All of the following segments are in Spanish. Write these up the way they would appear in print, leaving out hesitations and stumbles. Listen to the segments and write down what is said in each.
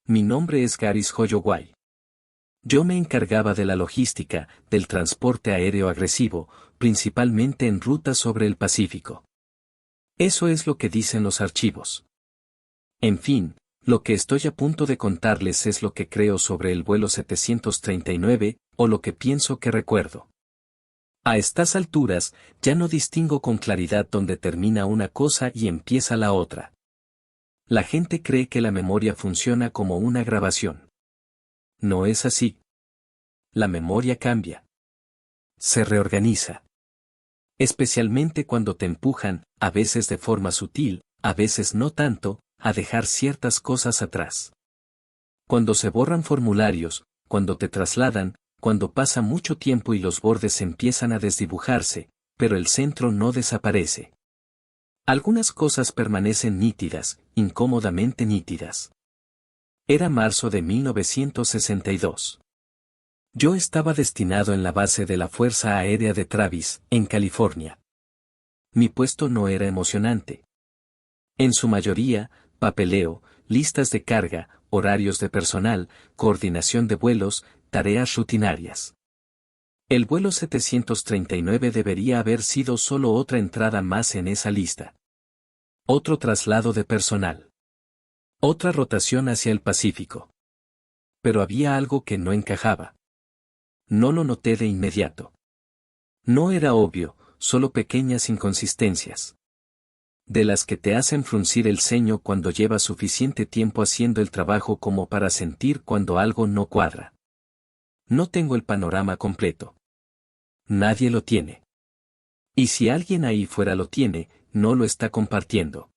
Mi nombre es Garis Hoyoway. Yo me encargaba de la logística, del transporte aéreo agresivo, principalmente en rutas sobre el Pacífico. Eso es lo que dicen los archivos. En fin, lo que estoy a punto de contarles es lo que creo sobre el vuelo 739, o lo que pienso que recuerdo. A estas alturas, ya no distingo con claridad dónde termina una cosa y empieza la otra. La gente cree que la memoria funciona como una grabación. No es así. La memoria cambia. Se reorganiza. Especialmente cuando te empujan, a veces de forma sutil, a veces no tanto, a dejar ciertas cosas atrás. Cuando se borran formularios, cuando te trasladan, cuando pasa mucho tiempo y los bordes empiezan a desdibujarse, pero el centro no desaparece. Algunas cosas permanecen nítidas, incómodamente nítidas. Era marzo de 1962. Yo estaba destinado en la base de la Fuerza Aérea de Travis, en California. Mi puesto no era emocionante. En su mayoría, papeleo, listas de carga, horarios de personal, coordinación de vuelos, tareas rutinarias. El vuelo 739 debería haber sido solo otra entrada más en esa lista. Otro traslado de personal. Otra rotación hacia el Pacífico. Pero había algo que no encajaba. No lo noté de inmediato. No era obvio, solo pequeñas inconsistencias. De las que te hacen fruncir el ceño cuando llevas suficiente tiempo haciendo el trabajo como para sentir cuando algo no cuadra. No tengo el panorama completo. Nadie lo tiene. Y si alguien ahí fuera lo tiene, no lo está compartiendo.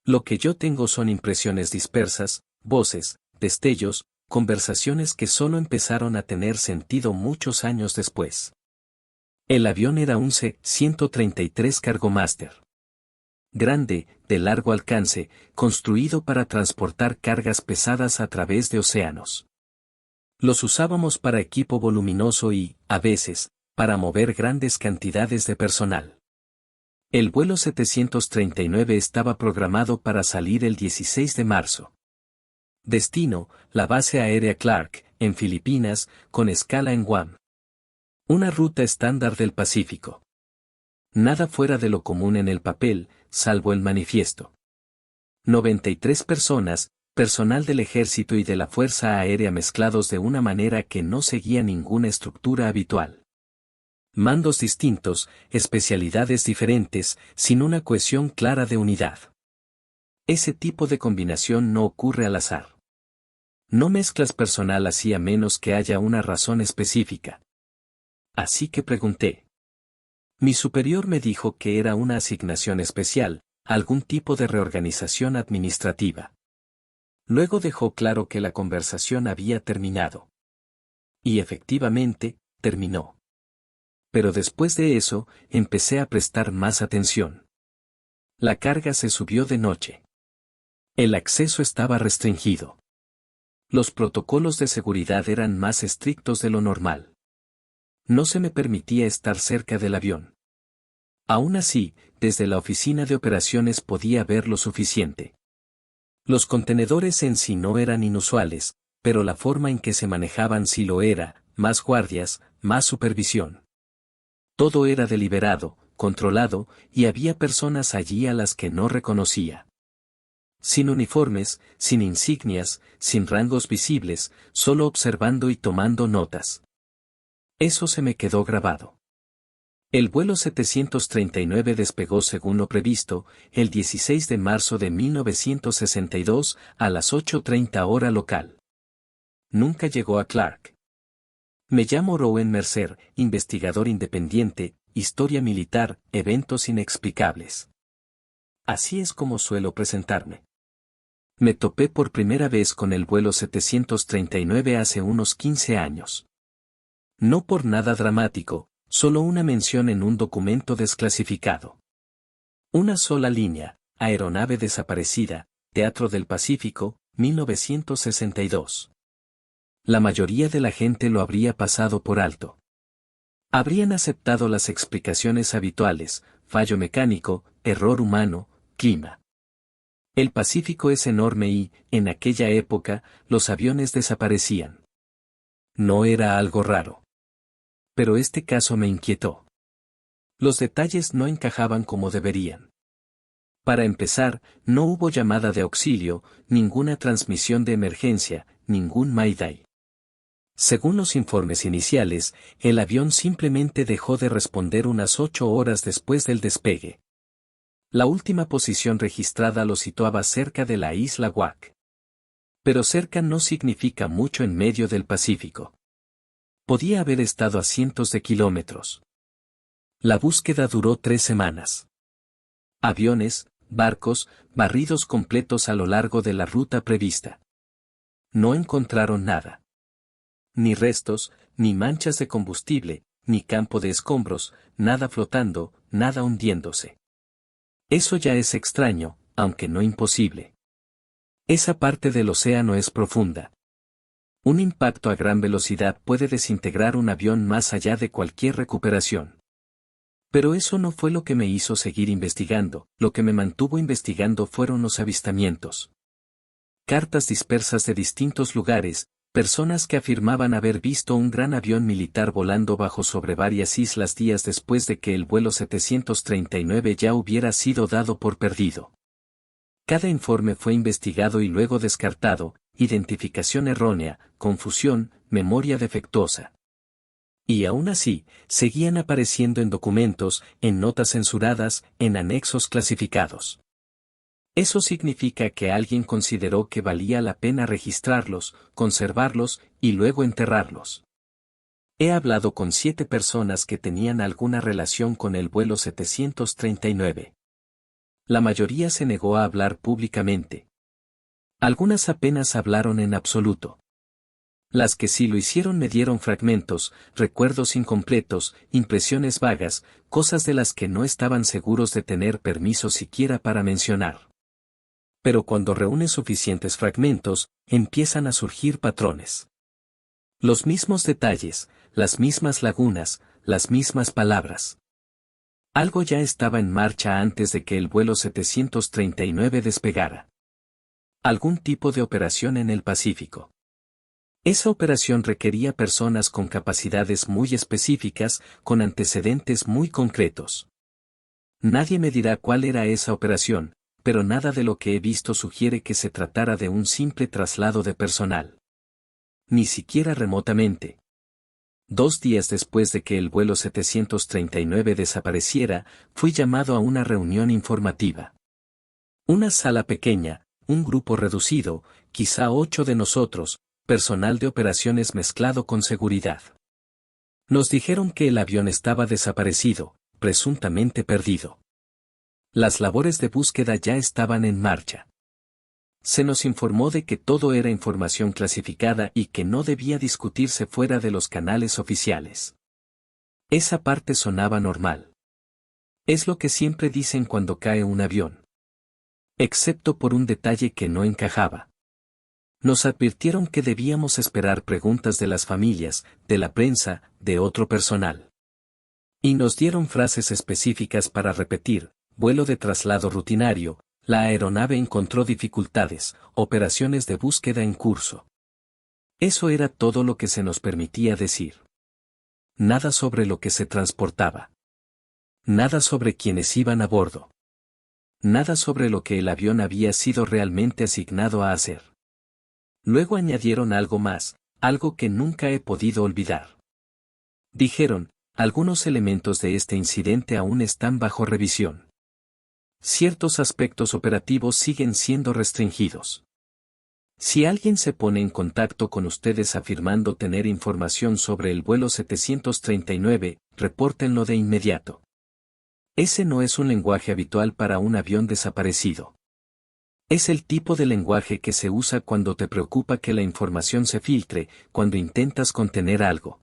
Lo que yo tengo son impresiones dispersas, voces, destellos, conversaciones que solo empezaron a tener sentido muchos años después. El avión era un C-133 Cargomaster. Grande, de largo alcance, construido para transportar cargas pesadas a través de océanos. Los usábamos para equipo voluminoso y, a veces, para mover grandes cantidades de personal. El vuelo 739 estaba programado para salir el 16 de marzo. Destino, la base aérea Clark, en Filipinas, con escala en Guam. Una ruta estándar del Pacífico. Nada fuera de lo común en el papel, salvo el manifiesto. 93 personas, personal del ejército y de la Fuerza Aérea mezclados de una manera que no seguía ninguna estructura habitual. Mandos distintos, especialidades diferentes, sin una cohesión clara de unidad. Ese tipo de combinación no ocurre al azar. No mezclas personal así a menos que haya una razón específica. Así que pregunté. Mi superior me dijo que era una asignación especial, algún tipo de reorganización administrativa. Luego dejó claro que la conversación había terminado. Y efectivamente, terminó. Pero después de eso, empecé a prestar más atención. La carga se subió de noche. El acceso estaba restringido. Los protocolos de seguridad eran más estrictos de lo normal. No se me permitía estar cerca del avión. Aún así, desde la oficina de operaciones podía ver lo suficiente. Los contenedores en sí no eran inusuales, pero la forma en que se manejaban sí lo era, más guardias, más supervisión. Todo era deliberado, controlado, y había personas allí a las que no reconocía. Sin uniformes, sin insignias, sin rangos visibles, solo observando y tomando notas. Eso se me quedó grabado. El vuelo 739 despegó según lo previsto, el 16 de marzo de 1962, a las 8:30 hora local. Nunca llegó a Clark. Me llamo Rowan Mercer, investigador independiente, historia militar, eventos inexplicables. Así es como suelo presentarme. Me topé por primera vez con el vuelo 739 hace unos 15 años. No por nada dramático, solo una mención en un documento desclasificado. Una sola línea, aeronave desaparecida, Teatro del Pacífico, 1962. La mayoría de la gente lo habría pasado por alto. Habrían aceptado las explicaciones habituales, fallo mecánico, error humano, clima. El Pacífico es enorme y, en aquella época, los aviones desaparecían. No era algo raro. Pero este caso me inquietó. Los detalles no encajaban como deberían. Para empezar, no hubo llamada de auxilio, ninguna transmisión de emergencia, ningún Mayday. Según los informes iniciales, el avión simplemente dejó de responder unas 8 horas después del despegue. La última posición registrada lo situaba cerca de la isla Wake. Pero cerca no significa mucho en medio del Pacífico. Podía haber estado a cientos de kilómetros. La búsqueda duró 3 semanas. Aviones, barcos, barridos completos a lo largo de la ruta prevista. No encontraron nada. Ni restos, ni manchas de combustible, ni campo de escombros, nada flotando, nada hundiéndose. Eso ya es extraño, aunque no imposible. Esa parte del océano es profunda. Un impacto a gran velocidad puede desintegrar un avión más allá de cualquier recuperación. Pero eso no fue lo que me hizo seguir investigando, lo que me mantuvo investigando fueron los avistamientos. Cartas dispersas de distintos lugares, personas que afirmaban haber visto un gran avión militar volando bajo sobre varias islas días después de que el vuelo 739 ya hubiera sido dado por perdido. Cada informe fue investigado y luego descartado, identificación errónea, confusión, memoria defectuosa. Y aún así, seguían apareciendo en documentos, en notas censuradas, en anexos clasificados. Eso significa que alguien consideró que valía la pena registrarlos, conservarlos, y luego enterrarlos. He hablado con 7 personas que tenían alguna relación con el vuelo 739. La mayoría se negó a hablar públicamente. Algunas apenas hablaron en absoluto. Las que sí lo hicieron me dieron fragmentos, recuerdos incompletos, impresiones vagas, cosas de las que no estaban seguros de tener permiso siquiera para mencionar. Pero cuando reúnes suficientes fragmentos, empiezan a surgir patrones. Los mismos detalles, las mismas lagunas, las mismas palabras. Algo ya estaba en marcha antes de que el vuelo 739 despegara. Algún tipo de operación en el Pacífico. Esa operación requería personas con capacidades muy específicas, con antecedentes muy concretos. Nadie me dirá cuál era esa operación, pero nada de lo que he visto sugiere que se tratara de un simple traslado de personal. Ni siquiera remotamente. 2 días después de que el vuelo 739 desapareciera, fui llamado a una reunión informativa. Una sala pequeña, un grupo reducido, quizá 8 de nosotros, personal de operaciones mezclado con seguridad. Nos dijeron que el avión estaba desaparecido, presuntamente perdido. Las labores de búsqueda ya estaban en marcha. Se nos informó de que todo era información clasificada y que no debía discutirse fuera de los canales oficiales. Esa parte sonaba normal. Es lo que siempre dicen cuando cae un avión. Excepto por un detalle que no encajaba. Nos advirtieron que debíamos esperar preguntas de las familias, de la prensa, de otro personal. Y nos dieron frases específicas para repetir: vuelo de traslado rutinario, la aeronave encontró dificultades, operaciones de búsqueda en curso. Eso era todo lo que se nos permitía decir. Nada sobre lo que se transportaba. Nada sobre quienes iban a bordo. Nada sobre lo que el avión había sido realmente asignado a hacer. Luego añadieron algo más, algo que nunca he podido olvidar. Dijeron: algunos elementos de este incidente aún están bajo revisión. Ciertos aspectos operativos siguen siendo restringidos. Si alguien se pone en contacto con ustedes afirmando tener información sobre el vuelo 739, repórtenlo de inmediato. Ese no es un lenguaje habitual para un avión desaparecido. Es el tipo de lenguaje que se usa cuando te preocupa que la información se filtre, cuando intentas contener algo.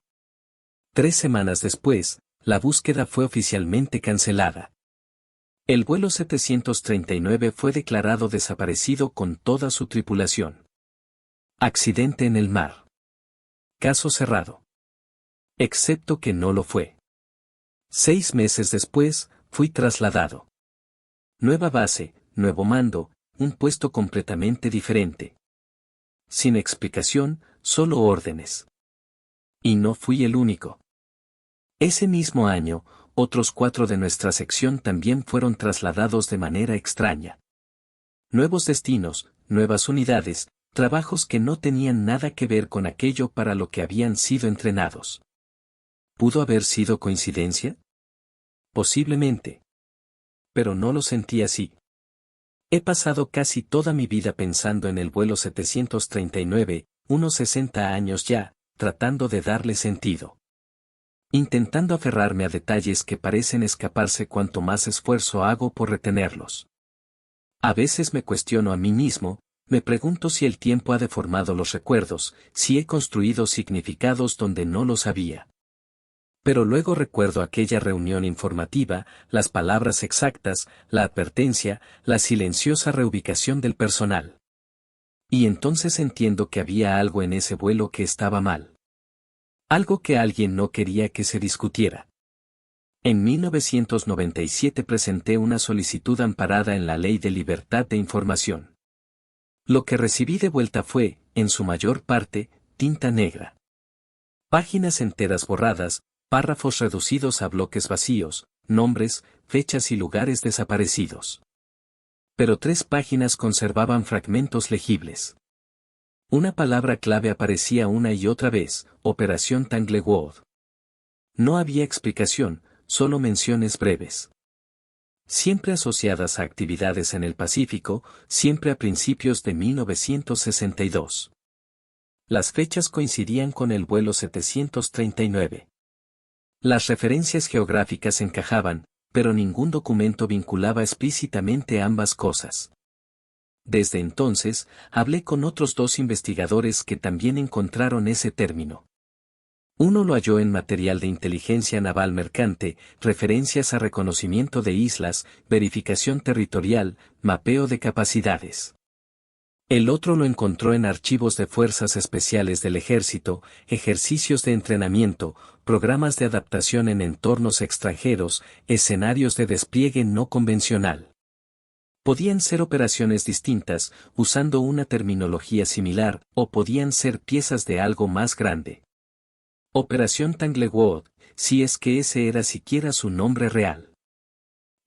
3 semanas después, la búsqueda fue oficialmente cancelada. El vuelo 739 fue declarado desaparecido con toda su tripulación. Accidente en el mar. Caso cerrado. Excepto que no lo fue. 6 meses después, fui trasladado. Nueva base, nuevo mando, un puesto completamente diferente. Sin explicación, solo órdenes. Y no fui el único. Ese mismo año, otros 4 de nuestra sección también fueron trasladados de manera extraña. Nuevos destinos, nuevas unidades, trabajos que no tenían nada que ver con aquello para lo que habían sido entrenados. ¿Pudo haber sido coincidencia? Posiblemente. Pero no lo sentí así. He pasado casi toda mi vida pensando en el vuelo 739, unos 60 años ya, tratando de darle sentido. Intentando aferrarme a detalles que parecen escaparse cuanto más esfuerzo hago por retenerlos. A veces me cuestiono a mí mismo, me pregunto si el tiempo ha deformado los recuerdos, si he construido significados donde no los había. Pero luego recuerdo aquella reunión informativa, las palabras exactas, la advertencia, la silenciosa reubicación del personal. Y entonces entiendo que había algo en ese vuelo que estaba mal. Algo que alguien no quería que se discutiera. En 1997 presenté una solicitud amparada en la Ley de Libertad de Información. Lo que recibí de vuelta fue, en su mayor parte, tinta negra. Páginas enteras borradas, párrafos reducidos a bloques vacíos, nombres, fechas y lugares desaparecidos. Pero 3 páginas conservaban fragmentos legibles. Una palabra clave aparecía una y otra vez, Operación Tanglewood. No había explicación, solo menciones breves. Siempre asociadas a actividades en el Pacífico, siempre a principios de 1962. Las fechas coincidían con el vuelo 739. Las referencias geográficas encajaban, pero ningún documento vinculaba explícitamente ambas cosas. Desde entonces, hablé con otros 2 investigadores que también encontraron ese término. Uno lo halló en material de inteligencia naval mercante, referencias a reconocimiento de islas, verificación territorial, mapeo de capacidades. El otro lo encontró en archivos de fuerzas especiales del ejército, ejercicios de entrenamiento, programas de adaptación en entornos extranjeros, escenarios de despliegue no convencional. Podían ser operaciones distintas, usando una terminología similar, o podían ser piezas de algo más grande. Operación Tanglewood, si es que ese era siquiera su nombre real.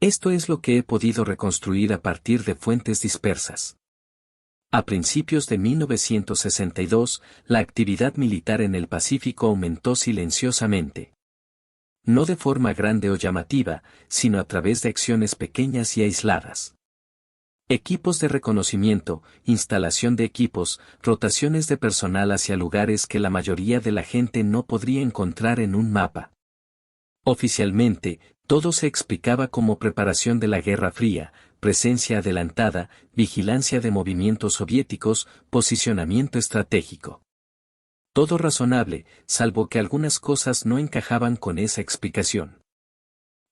Esto es lo que he podido reconstruir a partir de fuentes dispersas. A principios de 1962, la actividad militar en el Pacífico aumentó silenciosamente. No de forma grande o llamativa, sino a través de acciones pequeñas y aisladas. Equipos de reconocimiento, instalación de equipos, rotaciones de personal hacia lugares que la mayoría de la gente no podría encontrar en un mapa. Oficialmente, todo se explicaba como preparación de la Guerra Fría, presencia adelantada, vigilancia de movimientos soviéticos, posicionamiento estratégico. Todo razonable, salvo que algunas cosas no encajaban con esa explicación.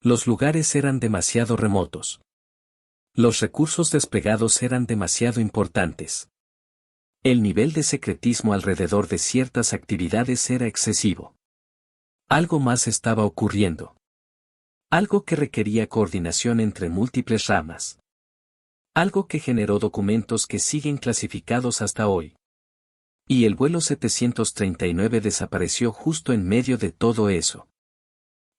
Los lugares eran demasiado remotos. Los recursos desplegados eran demasiado importantes. El nivel de secretismo alrededor de ciertas actividades era excesivo. Algo más estaba ocurriendo. Algo que requería coordinación entre múltiples ramas. Algo que generó documentos que siguen clasificados hasta hoy. Y el vuelo 739 desapareció justo en medio de todo eso.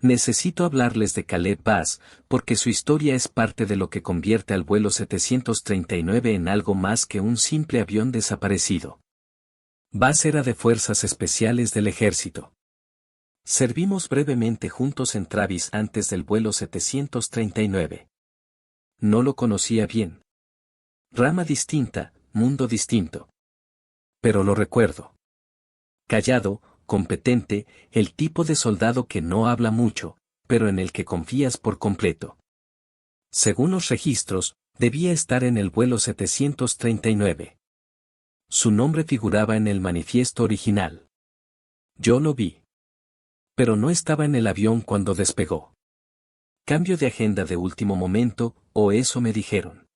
Necesito hablarles de Caleb Bass, porque su historia es parte de lo que convierte al vuelo 739 en algo más que un simple avión desaparecido. Bass era de Fuerzas Especiales del Ejército. Servimos brevemente juntos en Travis antes del vuelo 739. No lo conocía bien. Rama distinta, mundo distinto. Pero lo recuerdo. Callado, competente, el tipo de soldado que no habla mucho, pero en el que confías por completo. Según los registros, debía estar en el vuelo 739. Su nombre figuraba en el manifiesto original. Yo lo vi. Pero no estaba en el avión cuando despegó. Cambio de agenda de último momento, o eso me dijeron.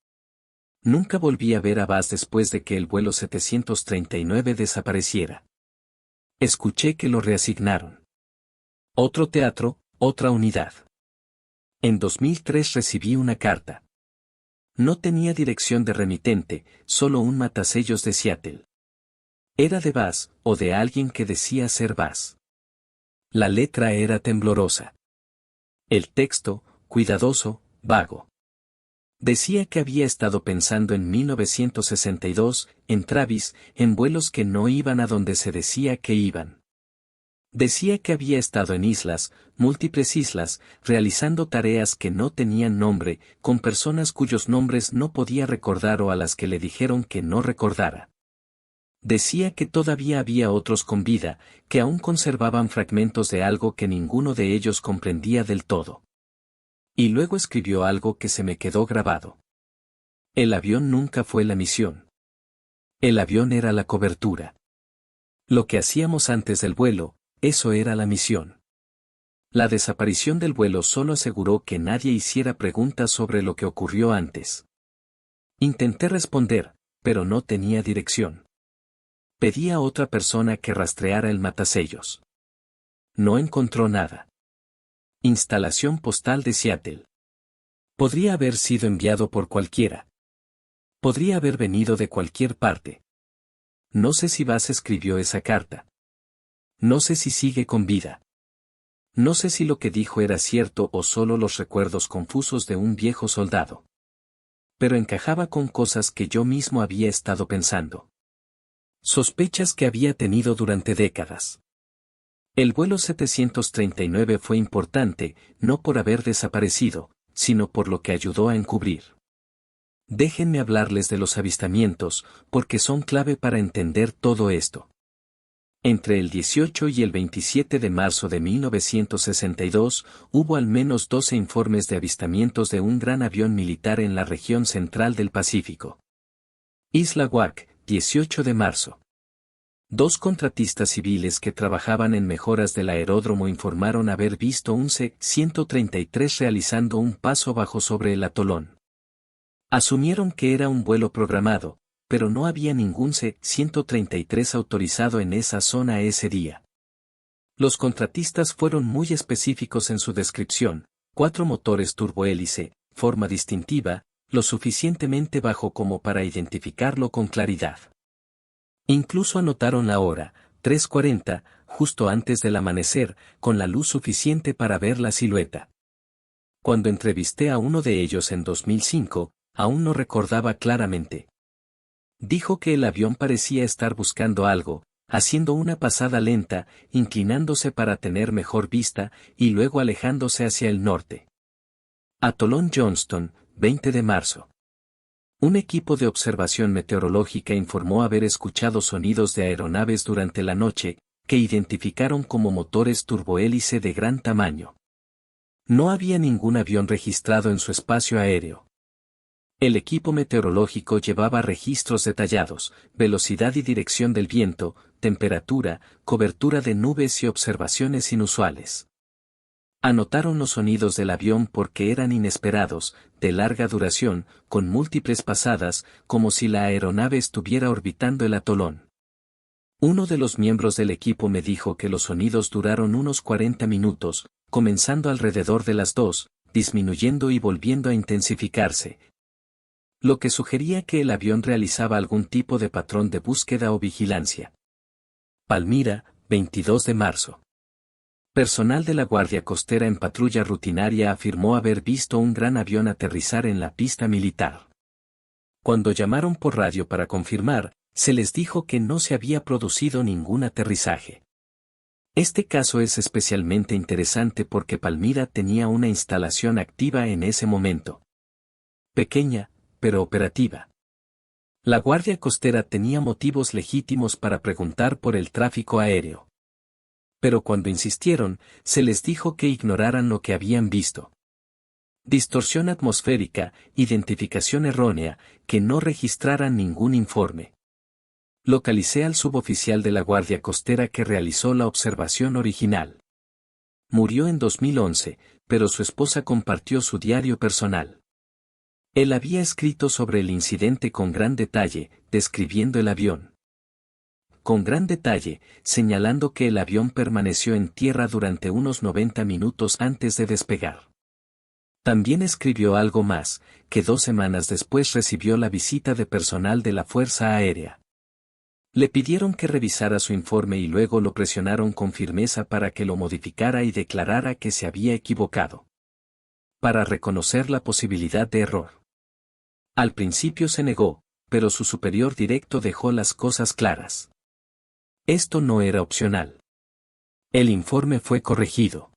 Nunca volví a ver a Bass después de que el vuelo 739 desapareciera. Escuché que lo reasignaron. Otro teatro, otra unidad. En 2003 recibí una carta. No tenía dirección de remitente, solo un matasellos de Seattle. Era de Bass, o de alguien que decía ser Bass. La letra era temblorosa. El texto, cuidadoso, vago. Decía que había estado pensando en 1962, en Travis, en vuelos que no iban a donde se decía que iban. Decía que había estado en islas, múltiples islas, realizando tareas que no tenían nombre, con personas cuyos nombres no podía recordar o a las que le dijeron que no recordara. Decía que todavía había otros con vida, que aún conservaban fragmentos de algo que ninguno de ellos comprendía del todo. Y luego escribió algo que se me quedó grabado. El avión nunca fue la misión. El avión era la cobertura. Lo que hacíamos antes del vuelo, eso era la misión. La desaparición del vuelo solo aseguró que nadie hiciera preguntas sobre lo que ocurrió antes. Intenté responder, pero no tenía dirección. Pedí a otra persona que rastreara el matasellos. No encontró nada. Instalación postal de Seattle. Podría haber sido enviado por cualquiera. Podría haber venido de cualquier parte. No sé si Bass escribió esa carta. No sé si sigue con vida. No sé si lo que dijo era cierto o solo los recuerdos confusos de un viejo soldado. Pero encajaba con cosas que yo mismo había estado pensando. Sospechas que había tenido durante décadas. El vuelo 739 fue importante, no por haber desaparecido, sino por lo que ayudó a encubrir. Déjenme hablarles de los avistamientos, porque son clave para entender todo esto. Entre el 18 y el 27 de marzo de 1962, hubo al menos 12 informes de avistamientos de un gran avión militar en la región central del Pacífico. Isla Wake, 18 de marzo. 2 contratistas civiles que trabajaban en mejoras del aeródromo informaron haber visto un C-133 realizando un paso bajo sobre el atolón. Asumieron que era un vuelo programado, pero no había ningún C-133 autorizado en esa zona ese día. Los contratistas fueron muy específicos en su descripción: 4 motores turbohélice, forma distintiva, lo suficientemente bajo como para identificarlo con claridad. Incluso anotaron la hora, 3:40, justo antes del amanecer, con la luz suficiente para ver la silueta. Cuando entrevisté a uno de ellos en 2005, aún no recordaba claramente. Dijo que el avión parecía estar buscando algo, haciendo una pasada lenta, inclinándose para tener mejor vista, y luego alejándose hacia el norte. Atolón Johnston, 20 de marzo. Un equipo de observación meteorológica informó haber escuchado sonidos de aeronaves durante la noche, que identificaron como motores turbohélice de gran tamaño. No había ningún avión registrado en su espacio aéreo. El equipo meteorológico llevaba registros detallados: velocidad y dirección del viento, temperatura, cobertura de nubes y observaciones inusuales. Anotaron los sonidos del avión porque eran inesperados, de larga duración, con múltiples pasadas, como si la aeronave estuviera orbitando el atolón. Uno de los miembros del equipo me dijo que los sonidos duraron unos 40 minutos, comenzando alrededor de las 2, disminuyendo y volviendo a intensificarse, lo que sugería que el avión realizaba algún tipo de patrón de búsqueda o vigilancia. Palmira, 22 de marzo. Personal de la Guardia Costera en patrulla rutinaria afirmó haber visto un gran avión aterrizar en la pista militar. Cuando llamaron por radio para confirmar, se les dijo que no se había producido ningún aterrizaje. Este caso es especialmente interesante porque Palmira tenía una instalación activa en ese momento. Pequeña, pero operativa. La Guardia Costera tenía motivos legítimos para preguntar por el tráfico aéreo. Pero cuando insistieron, se les dijo que ignoraran lo que habían visto. Distorsión atmosférica, identificación errónea, que no registraran ningún informe. Localicé al suboficial de la Guardia Costera que realizó la observación original. Murió en 2011, pero su esposa compartió su diario personal. Él había escrito sobre el incidente con gran detalle, describiendo el avión. Con gran detalle, señalando que el avión permaneció en tierra durante unos 90 minutos antes de despegar. También escribió algo más, que 2 semanas después recibió la visita de personal de la Fuerza Aérea. Le pidieron que revisara su informe y luego lo presionaron con firmeza para que lo modificara y declarara que se había equivocado. Para reconocer la posibilidad de error. Al principio se negó, pero su superior directo dejó las cosas claras. Esto no era opcional. El informe fue corregido.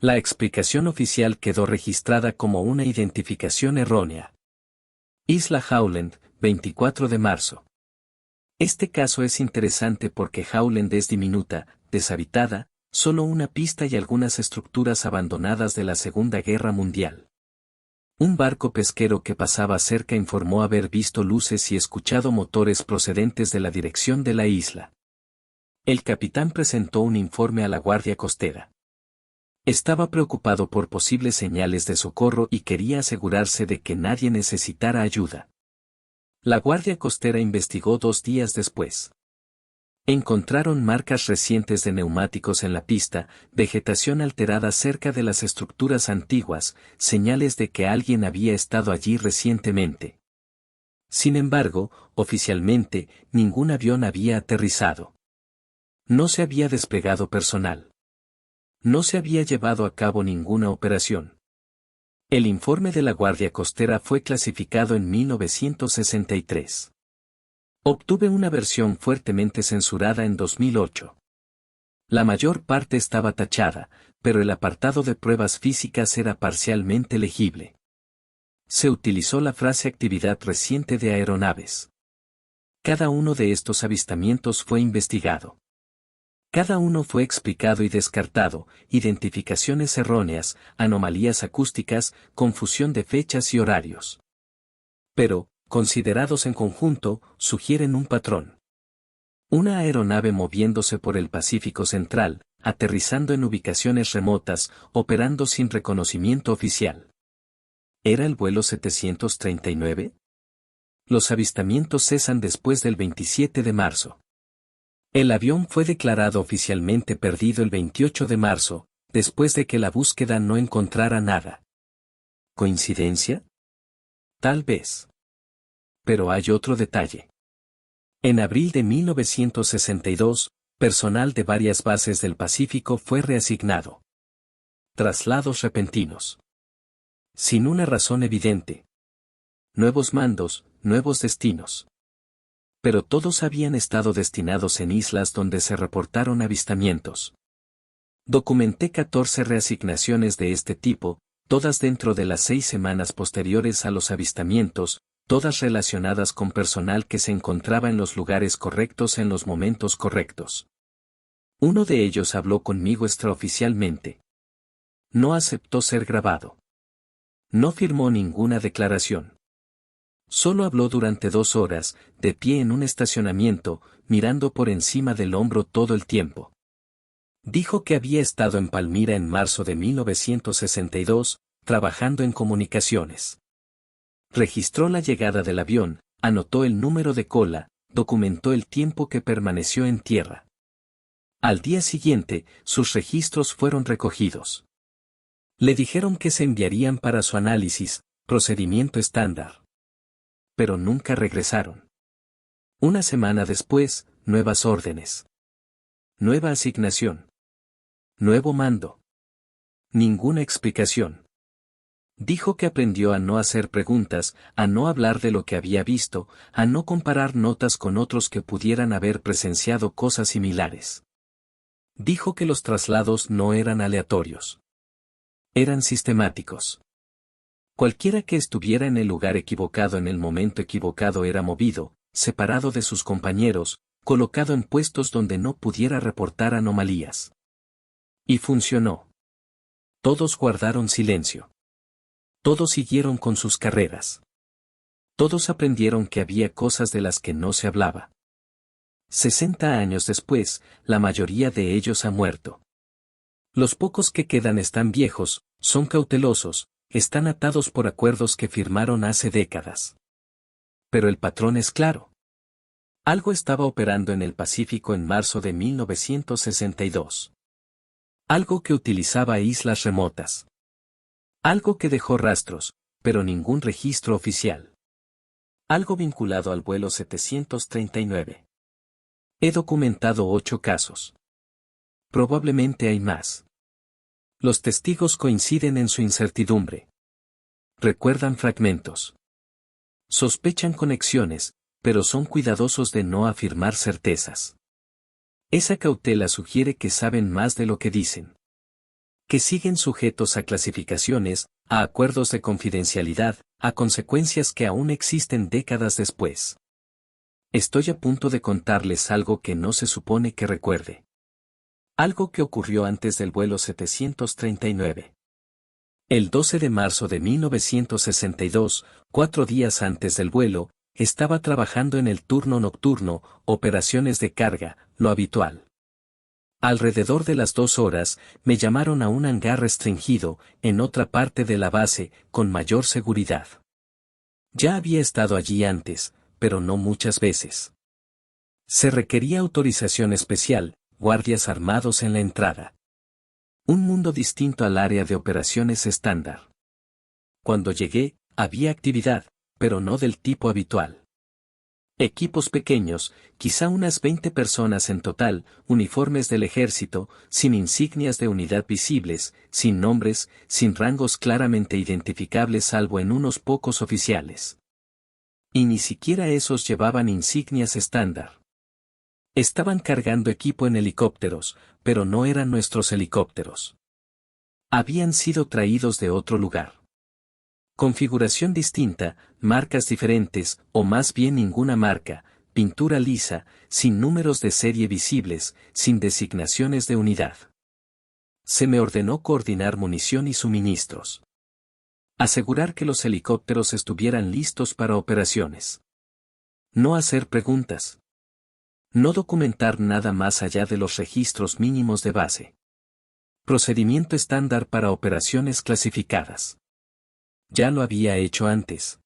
La explicación oficial quedó registrada como una identificación errónea. Isla Howland, 24 de marzo. Este caso es interesante porque Howland es diminuta, deshabitada, solo una pista y algunas estructuras abandonadas de la Segunda Guerra Mundial. Un barco pesquero que pasaba cerca informó haber visto luces y escuchado motores procedentes de la dirección de la isla. El capitán presentó un informe a la Guardia Costera. Estaba preocupado por posibles señales de socorro y quería asegurarse de que nadie necesitara ayuda. La Guardia Costera investigó 2 días después. Encontraron marcas recientes de neumáticos en la pista, vegetación alterada cerca de las estructuras antiguas, señales de que alguien había estado allí recientemente. Sin embargo, oficialmente, ningún avión había aterrizado. No se había desplegado personal. No se había llevado a cabo ninguna operación. El informe de la Guardia Costera fue clasificado en 1963. Obtuve una versión fuertemente censurada en 2008. La mayor parte estaba tachada, pero el apartado de pruebas físicas era parcialmente legible. Se utilizó la frase actividad reciente de aeronaves. Cada uno de estos avistamientos fue investigado. Cada uno fue explicado y descartado, identificaciones erróneas, anomalías acústicas, confusión de fechas y horarios. Pero, considerados en conjunto, sugieren un patrón. Una aeronave moviéndose por el Pacífico Central, aterrizando en ubicaciones remotas, operando sin reconocimiento oficial. ¿Era el vuelo 739? Los avistamientos cesan después del 27 de marzo. El avión fue declarado oficialmente perdido el 28 de marzo, después de que la búsqueda no encontrara nada. ¿Coincidencia? Tal vez. Pero hay otro detalle. En abril de 1962, personal de varias bases del Pacífico fue reasignado. Traslados repentinos. Sin una razón evidente. Nuevos mandos, nuevos destinos. Pero todos habían estado destinados en islas donde se reportaron avistamientos. Documenté 14 reasignaciones de este tipo, todas dentro de las 6 semanas posteriores a los avistamientos, todas relacionadas con personal que se encontraba en los lugares correctos en los momentos correctos. Uno de ellos habló conmigo extraoficialmente. No aceptó ser grabado. No firmó ninguna declaración. Solo habló durante 2 horas, de pie en un estacionamiento, mirando por encima del hombro todo el tiempo. Dijo que había estado en Palmira en marzo de 1962, trabajando en comunicaciones. Registró la llegada del avión, anotó el número de cola, documentó el tiempo que permaneció en tierra. Al día siguiente, sus registros fueron recogidos. Le dijeron que se enviarían para su análisis, procedimiento estándar. Pero nunca regresaron. Una semana después, nuevas órdenes. Nueva asignación. Nuevo mando. Ninguna explicación. Dijo que aprendió a no hacer preguntas, a no hablar de lo que había visto, a no comparar notas con otros que pudieran haber presenciado cosas similares. Dijo que los traslados no eran aleatorios. Eran sistemáticos. Cualquiera que estuviera en el lugar equivocado en el momento equivocado era movido, separado de sus compañeros, colocado en puestos donde no pudiera reportar anomalías. Y funcionó. Todos guardaron silencio. Todos siguieron con sus carreras. Todos aprendieron que había cosas de las que no se hablaba. 60 años después, la mayoría de ellos ha muerto. Los pocos que quedan están viejos, son cautelosos, están atados por acuerdos que firmaron hace décadas. Pero el patrón es claro. Algo estaba operando en el Pacífico en marzo de 1962. Algo que utilizaba islas remotas. Algo que dejó rastros, pero ningún registro oficial. Algo vinculado al vuelo 739. He documentado 8 casos. Probablemente hay más. Los testigos coinciden en su incertidumbre. Recuerdan fragmentos. Sospechan conexiones, pero son cuidadosos de no afirmar certezas. Esa cautela sugiere que saben más de lo que dicen. Que siguen sujetos a clasificaciones, a acuerdos de confidencialidad, a consecuencias que aún existen décadas después. Estoy a punto de contarles algo que no se supone que recuerde. Algo que ocurrió antes del vuelo 739. El 12 de marzo de 1962, 4 días antes del vuelo, estaba trabajando en el turno nocturno, operaciones de carga, lo habitual. Alrededor de las 2 horas, me llamaron a un hangar restringido, en otra parte de la base, con mayor seguridad. Ya había estado allí antes, pero no muchas veces. Se requería autorización especial, guardias armados en la entrada. Un mundo distinto al área de operaciones estándar. Cuando llegué, había actividad, pero no del tipo habitual. Equipos pequeños, quizá unas 20 personas en total, uniformes del ejército, sin insignias de unidad visibles, sin nombres, sin rangos claramente identificables salvo en unos pocos oficiales. Y ni siquiera esos llevaban insignias estándar. Estaban cargando equipo en helicópteros, pero no eran nuestros helicópteros. Habían sido traídos de otro lugar. Configuración distinta, marcas diferentes, o más bien ninguna marca, pintura lisa, sin números de serie visibles, sin designaciones de unidad. Se me ordenó coordinar munición y suministros. Asegurar que los helicópteros estuvieran listos para operaciones. No hacer preguntas. No documentar nada más allá de los registros mínimos de base. Procedimiento estándar para operaciones clasificadas. Ya lo había hecho antes.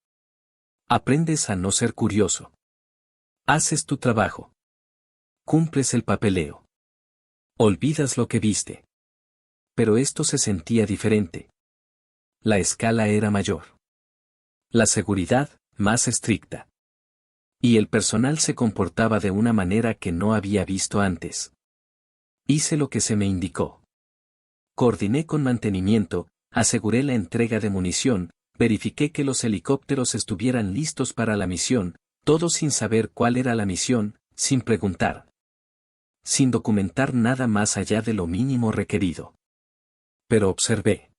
Aprendes a no ser curioso. Haces tu trabajo. Cumples el papeleo. Olvidas lo que viste. Pero esto se sentía diferente. La escala era mayor. La seguridad, más estricta. Y el personal se comportaba de una manera que no había visto antes. Hice lo que se me indicó. Coordiné con mantenimiento, aseguré la entrega de munición, verifiqué que los helicópteros estuvieran listos para la misión, todo sin saber cuál era la misión, sin preguntar. Sin documentar nada más allá de lo mínimo requerido. Pero observé.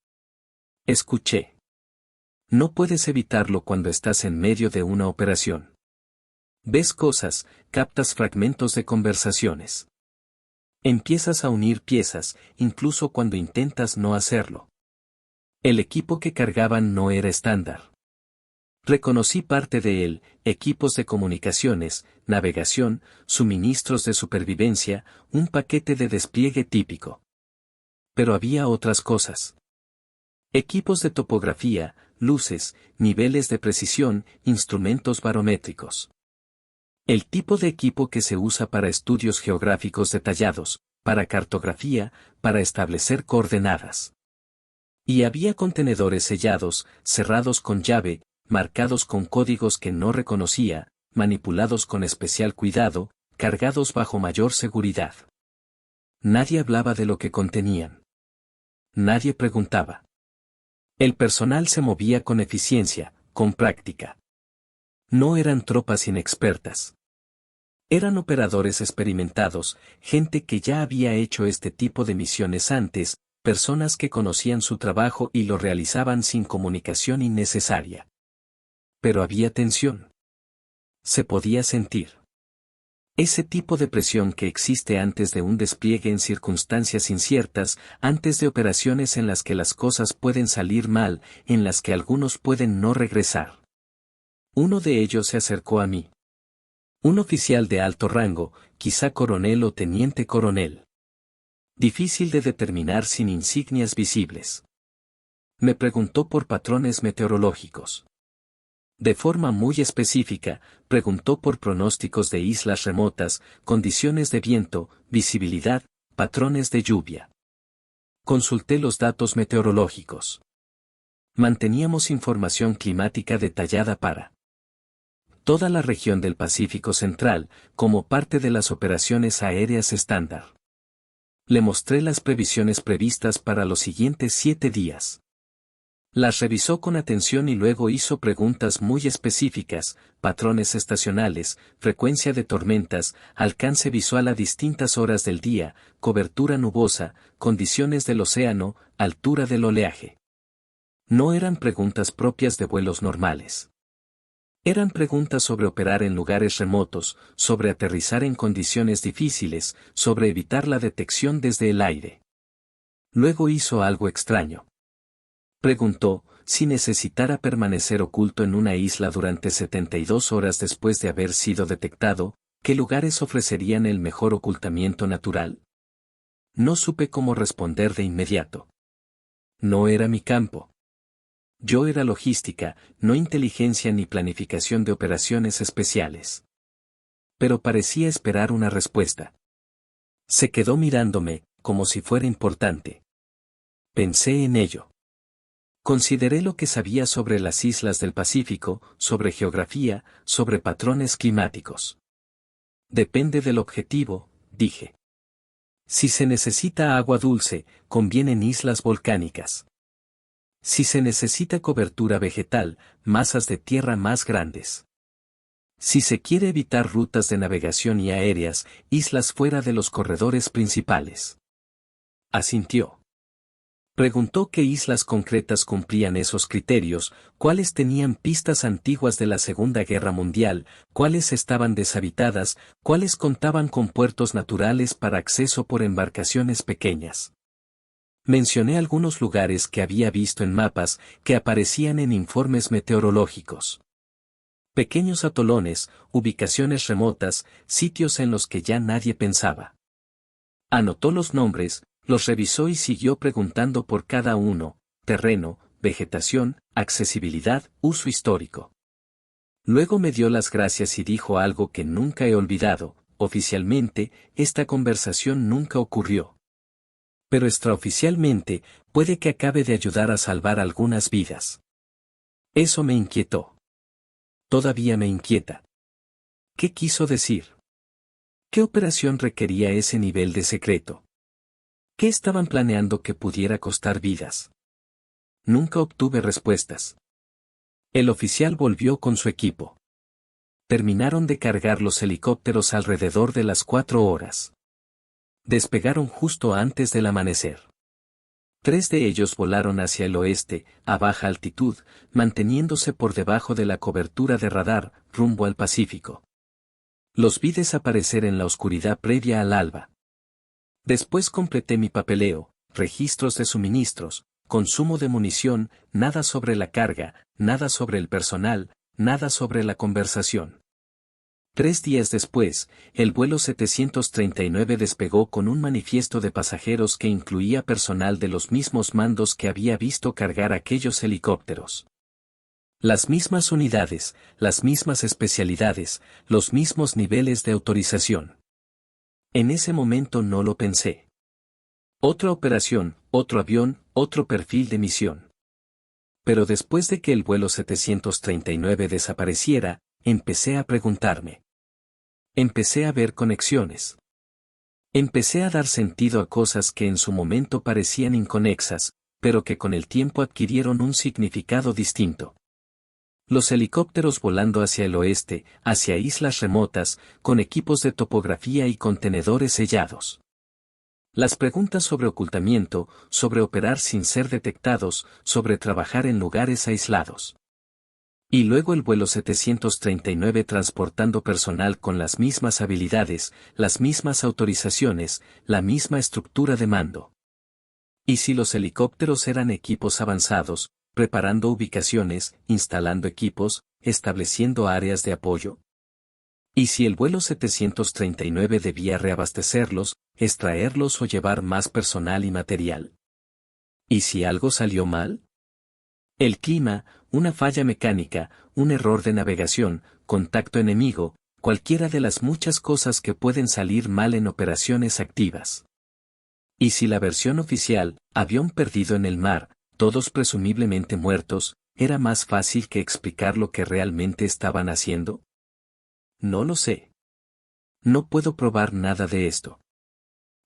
Escuché. No puedes evitarlo cuando estás en medio de una operación. Ves cosas, captas fragmentos de conversaciones. Empiezas a unir piezas, incluso cuando intentas no hacerlo. El equipo que cargaban no era estándar. Reconocí parte de él, equipos de comunicaciones, navegación, suministros de supervivencia, un paquete de despliegue típico. Pero había otras cosas. Equipos de topografía, luces, niveles de precisión, instrumentos barométricos. El tipo de equipo que se usa para estudios geográficos detallados, para cartografía, para establecer coordenadas. Y había contenedores sellados, cerrados con llave, marcados con códigos que no reconocía, manipulados con especial cuidado, cargados bajo mayor seguridad. Nadie hablaba de lo que contenían. Nadie preguntaba. El personal se movía con eficiencia, con práctica. No eran tropas inexpertas. Eran operadores experimentados, gente que ya había hecho este tipo de misiones antes, personas que conocían su trabajo y lo realizaban sin comunicación innecesaria. Pero había tensión. Se podía sentir. Ese tipo de presión que existe antes de un despliegue en circunstancias inciertas, antes de operaciones en las que las cosas pueden salir mal, en las que algunos pueden no regresar. Uno de ellos se acercó a mí. Un oficial de alto rango, quizá coronel o teniente coronel. Difícil de determinar sin insignias visibles. Me preguntó por patrones meteorológicos. De forma muy específica, preguntó por pronósticos de islas remotas, condiciones de viento, visibilidad, patrones de lluvia. Consulté los datos meteorológicos. Manteníamos información climática detallada para toda la región del Pacífico Central, como parte de las operaciones aéreas estándar. Le mostré las previsiones previstas para los siguientes 7 días. Las revisó con atención y luego hizo preguntas muy específicas: patrones estacionales, frecuencia de tormentas, alcance visual a distintas horas del día, cobertura nubosa, condiciones del océano, altura del oleaje. No eran preguntas propias de vuelos normales. Eran preguntas sobre operar en lugares remotos, sobre aterrizar en condiciones difíciles, sobre evitar la detección desde el aire. Luego hizo algo extraño. Preguntó si necesitara permanecer oculto en una isla durante 72 horas después de haber sido detectado, ¿qué lugares ofrecerían el mejor ocultamiento natural? No supe cómo responder de inmediato. No era mi campo. Yo era logística, no inteligencia ni planificación de operaciones especiales. Pero parecía esperar una respuesta. Se quedó mirándome, como si fuera importante. Pensé en ello. Consideré lo que sabía sobre las islas del Pacífico, sobre geografía, sobre patrones climáticos. Depende del objetivo, dije. Si se necesita agua dulce, convienen islas volcánicas. Si se necesita cobertura vegetal, masas de tierra más grandes. Si se quiere evitar rutas de navegación y aéreas, islas fuera de los corredores principales. Asintió. Preguntó qué islas concretas cumplían esos criterios, cuáles tenían pistas antiguas de la Segunda Guerra Mundial, cuáles estaban deshabitadas, cuáles contaban con puertos naturales para acceso por embarcaciones pequeñas. Mencioné algunos lugares que había visto en mapas, que aparecían en informes meteorológicos. Pequeños atolones, ubicaciones remotas, sitios en los que ya nadie pensaba. Anotó los nombres, los revisó y siguió preguntando por cada uno: terreno, vegetación, accesibilidad, uso histórico. Luego me dio las gracias y dijo algo que nunca he olvidado: oficialmente, esta conversación nunca ocurrió. Pero extraoficialmente, puede que acabe de ayudar a salvar algunas vidas. Eso me inquietó. Todavía me inquieta. ¿Qué quiso decir? ¿Qué operación requería ese nivel de secreto? ¿Qué estaban planeando que pudiera costar vidas? Nunca obtuve respuestas. El oficial volvió con su equipo. Terminaron de cargar los helicópteros alrededor de las 4 horas. Despegaron justo antes del amanecer. 3 de ellos volaron hacia el oeste, a baja altitud, manteniéndose por debajo de la cobertura de radar, rumbo al Pacífico. Los vi desaparecer en la oscuridad previa al alba. Después completé mi papeleo: registros de suministros, consumo de munición, nada sobre la carga, nada sobre el personal, nada sobre la conversación. 3 días después, el vuelo 739 despegó con un manifiesto de pasajeros que incluía personal de los mismos mandos que había visto cargar aquellos helicópteros. Las mismas unidades, las mismas especialidades, los mismos niveles de autorización. En ese momento no lo pensé. Otra operación, otro avión, otro perfil de misión. Pero después de que el vuelo 739 desapareciera, empecé a preguntarme. Empecé a ver conexiones. Empecé a dar sentido a cosas que en su momento parecían inconexas, pero que con el tiempo adquirieron un significado distinto. Los helicópteros volando hacia el oeste, hacia islas remotas, con equipos de topografía y contenedores sellados. Las preguntas sobre ocultamiento, sobre operar sin ser detectados, sobre trabajar en lugares aislados. Y luego el vuelo 739 transportando personal con las mismas habilidades, las mismas autorizaciones, la misma estructura de mando. ¿Y si los helicópteros eran equipos avanzados, preparando ubicaciones, instalando equipos, estableciendo áreas de apoyo? ¿Y si el vuelo 739 debía reabastecerlos, extraerlos o llevar más personal y material? ¿Y si algo salió mal? El clima, una falla mecánica, un error de navegación, contacto enemigo, cualquiera de las muchas cosas que pueden salir mal en operaciones activas. ¿Y si la versión oficial, avión perdido en el mar, todos presumiblemente muertos, ¿era más fácil que explicar lo que realmente estaban haciendo? No lo sé. No puedo probar nada de esto.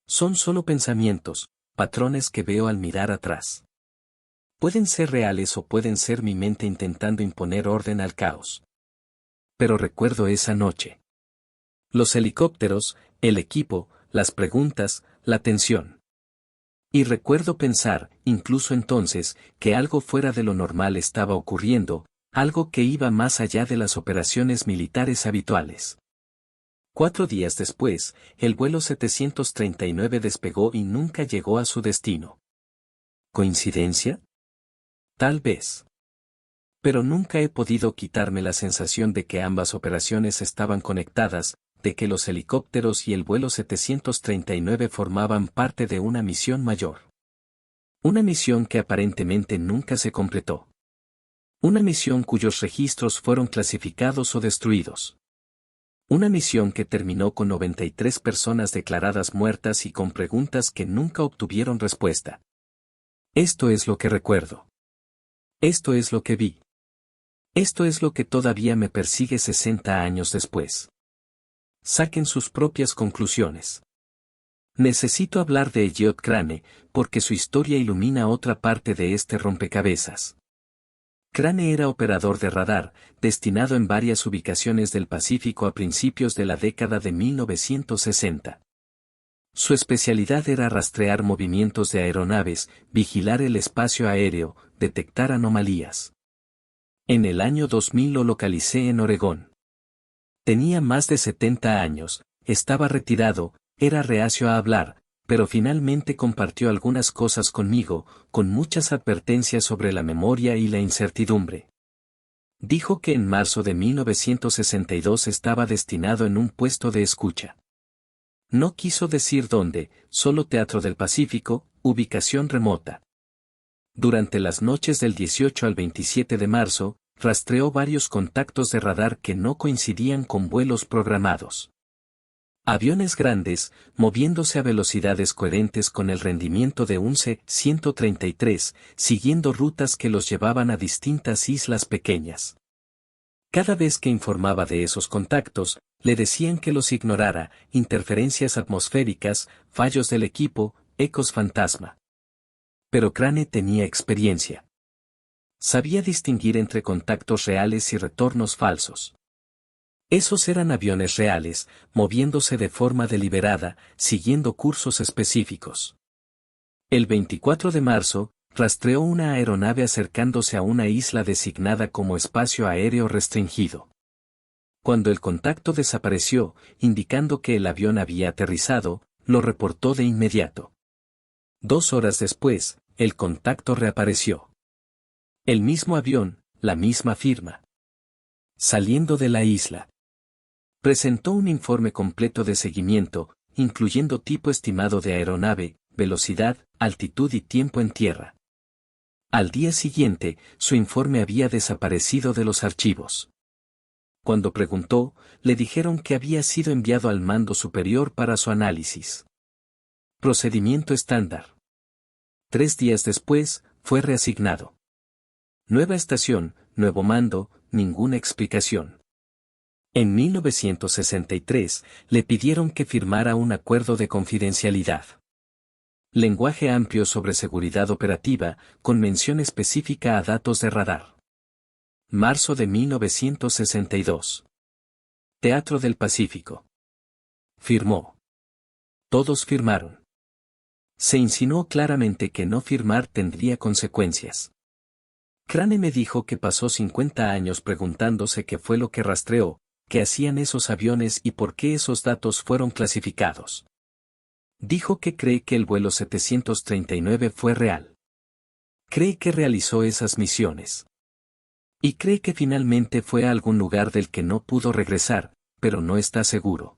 Son solo pensamientos, patrones que veo al mirar atrás. Pueden ser reales o pueden ser mi mente intentando imponer orden al caos. Pero recuerdo esa noche. Los helicópteros, el equipo, las preguntas, la tensión. Y recuerdo pensar, incluso entonces, que algo fuera de lo normal estaba ocurriendo, algo que iba más allá de las operaciones militares habituales. 4 días después, el vuelo 739 despegó y nunca llegó a su destino. ¿Coincidencia? Tal vez. Pero nunca he podido quitarme la sensación de que ambas operaciones estaban conectadas, de que los helicópteros y el vuelo 739 formaban parte de una misión mayor. Una misión que aparentemente nunca se completó. Una misión cuyos registros fueron clasificados o destruidos. Una misión que terminó con 93 personas declaradas muertas y con preguntas que nunca obtuvieron respuesta. Esto es lo que recuerdo. Esto es lo que vi. Esto es lo que todavía me persigue 60 años después. Saquen sus propias conclusiones. Necesito hablar de Elliot Crane, porque su historia ilumina otra parte de este rompecabezas. Crane era operador de radar, destinado en varias ubicaciones del Pacífico a principios de la década de 1960. Su especialidad era rastrear movimientos de aeronaves, vigilar el espacio aéreo, detectar anomalías. En el año 2000 lo localicé en Oregón. Tenía más de 70 años, estaba retirado, era reacio a hablar, pero finalmente compartió algunas cosas conmigo, con muchas advertencias sobre la memoria y la incertidumbre. Dijo que en marzo de 1962 estaba destinado en un puesto de escucha. No quiso decir dónde, solo Teatro del Pacífico, ubicación remota. Durante las noches del 18 al 27 de marzo, rastreó varios contactos de radar que no coincidían con vuelos programados. Aviones grandes, moviéndose a velocidades coherentes con el rendimiento de un C-133, siguiendo rutas que los llevaban a distintas islas pequeñas. Cada vez que informaba de esos contactos, le decían que los ignorara, interferencias atmosféricas, fallos del equipo, ecos fantasma. Pero Crane tenía experiencia. Sabía distinguir entre contactos reales y retornos falsos. Esos eran aviones reales, moviéndose de forma deliberada, siguiendo cursos específicos. El 24 de marzo, rastreó una aeronave acercándose a una isla designada como espacio aéreo restringido. Cuando el contacto desapareció, indicando que el avión había aterrizado, lo reportó de inmediato. 2 horas después, el contacto reapareció. El mismo avión, la misma firma. Saliendo de la isla. Presentó un informe completo de seguimiento, incluyendo tipo estimado de aeronave, velocidad, altitud y tiempo en tierra. Al día siguiente, su informe había desaparecido de los archivos. Cuando preguntó, le dijeron que había sido enviado al mando superior para su análisis. Procedimiento estándar. 3 días después, fue reasignado. Nueva estación, nuevo mando, ninguna explicación. En 1963, le pidieron que firmara un acuerdo de confidencialidad. Lenguaje amplio sobre seguridad operativa, con mención específica a datos de radar. Marzo de 1962. Teatro del Pacífico. Firmó. Todos firmaron. Se insinuó claramente que no firmar tendría consecuencias. Crane me dijo que pasó 50 años preguntándose qué fue lo que rastreó, qué hacían esos aviones y por qué esos datos fueron clasificados. Dijo que cree que el vuelo 739 fue real. Cree que realizó esas misiones. Y cree que finalmente fue a algún lugar del que no pudo regresar, pero no está seguro.